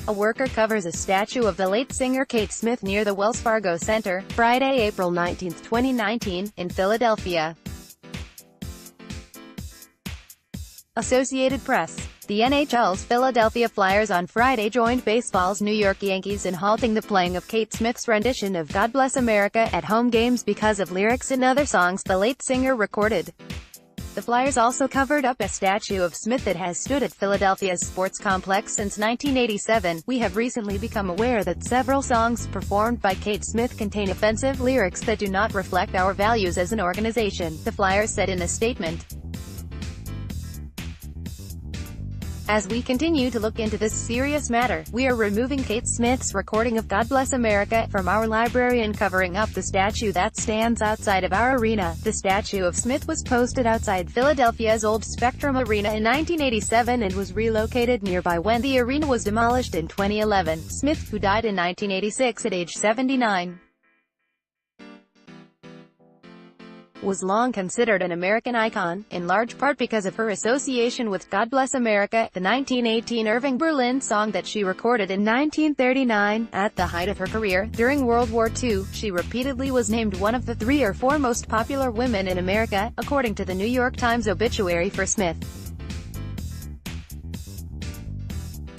A worker covers a statue of the late singer Kate Smith near the Wells Fargo Center, Friday, April 19, 2019, in Philadelphia. Associated Press. The NHL's Philadelphia Flyers on Friday joined baseball's New York Yankees in halting the playing of Kate Smith's rendition of God Bless America at home games because of lyrics in other songs the late singer recorded. The Flyers also covered up a statue of Smith that has stood at Philadelphia's sports complex since 1987. We have recently become aware that several songs performed by Kate Smith contain offensive lyrics that do not reflect our values as an organization, the Flyers said in a statement. As we continue to look into this serious matter, we are removing Kate Smith's recording of God Bless America from our library and covering up the statue that stands outside of our arena. The statue of Smith was posted outside Philadelphia's old Spectrum Arena in 1987 and was relocated nearby when the arena was demolished in 2011. Smith, who died in 1986 at age 79, was long considered an American icon, in large part because of her association with God Bless America, the 1918 Irving Berlin song that she recorded in 1939. At the height of her career, during World War II, she repeatedly was named one of the 3 or 4 most popular women in America, according to the New York Times obituary for Smith.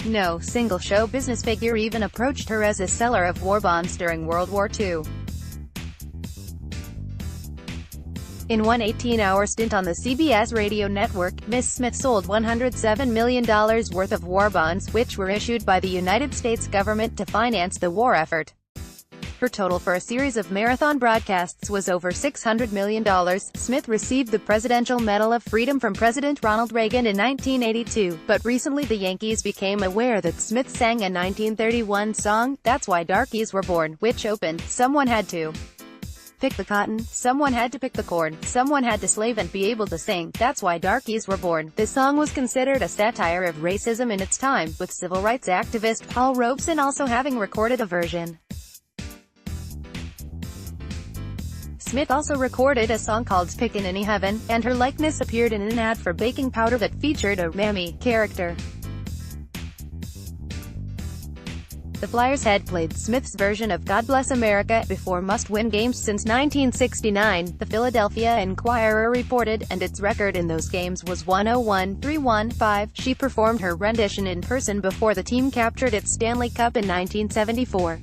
No single show business figure even approached her as a seller of war bonds during World War II. In one 18-hour stint on the CBS radio network, Ms. Smith sold $107 million worth of war bonds, which were issued by the United States government to finance the war effort. Her total for a series of marathon broadcasts was over $600 million. Smith received the Presidential Medal of Freedom from President Ronald Reagan in 1982, but recently the Yankees became aware that Smith sang a 1931 song, That's Why Darkies Were Born, which opened, Someone Had to pick the cotton, someone had to pick the corn, someone had to slave and be able to sing, that's why darkies were born. This song was considered a satire of racism in its time, with civil rights activist Paul Robeson also having recorded a version. Smith also recorded a song called Pickin' Any Heaven, and her likeness appeared in an ad for baking powder that featured a Mammy character. The Flyers had played Smith's version of God Bless America before must-win games since 1969, the Philadelphia Inquirer reported, and its record in those games was 101-3-1-5. She performed her rendition in person before the team captured its Stanley Cup in 1974.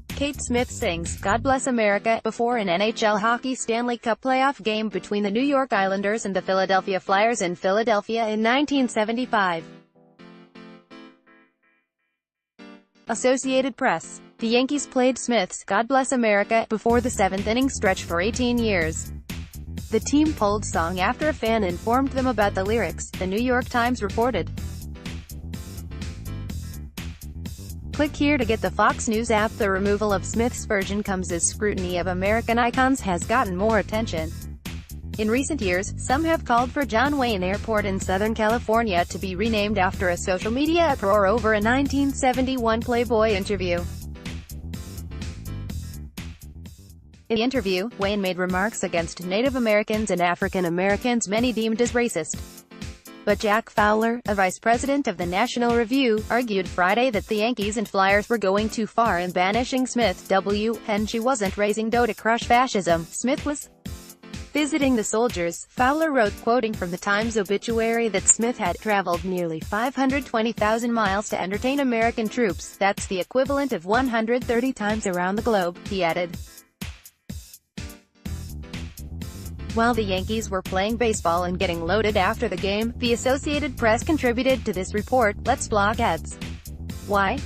Kate Smith sings God Bless America before an NHL Hockey Stanley Cup playoff game between the New York Islanders and the Philadelphia Flyers in Philadelphia in 1975. Associated Press. The Yankees played Smith's God Bless America before the 7th-inning stretch for 18 years. The team pulled song after a fan informed them about the lyrics, the New York Times reported. Click here to get the Fox News app. The removal of Smith's version comes as scrutiny of American icons has gotten more attention. In recent years, some have called for John Wayne Airport in Southern California to be renamed after a social media uproar over a 1971 Playboy interview. In the interview, Wayne made remarks against Native Americans and African Americans, many deemed as racist. But Jack Fowler, a vice president of the National Review, argued Friday that the Yankees and Flyers were going too far in banishing Smith, and she wasn't raising dough to crush fascism. Smith was visiting the soldiers, Fowler wrote, quoting from the Times obituary, that Smith had traveled nearly 520,000 miles to entertain American troops. That's the equivalent of 130 times around the globe, he added. While the Yankees were playing baseball and getting loaded after the game, the Associated Press contributed to this report. Let's block ads. Why?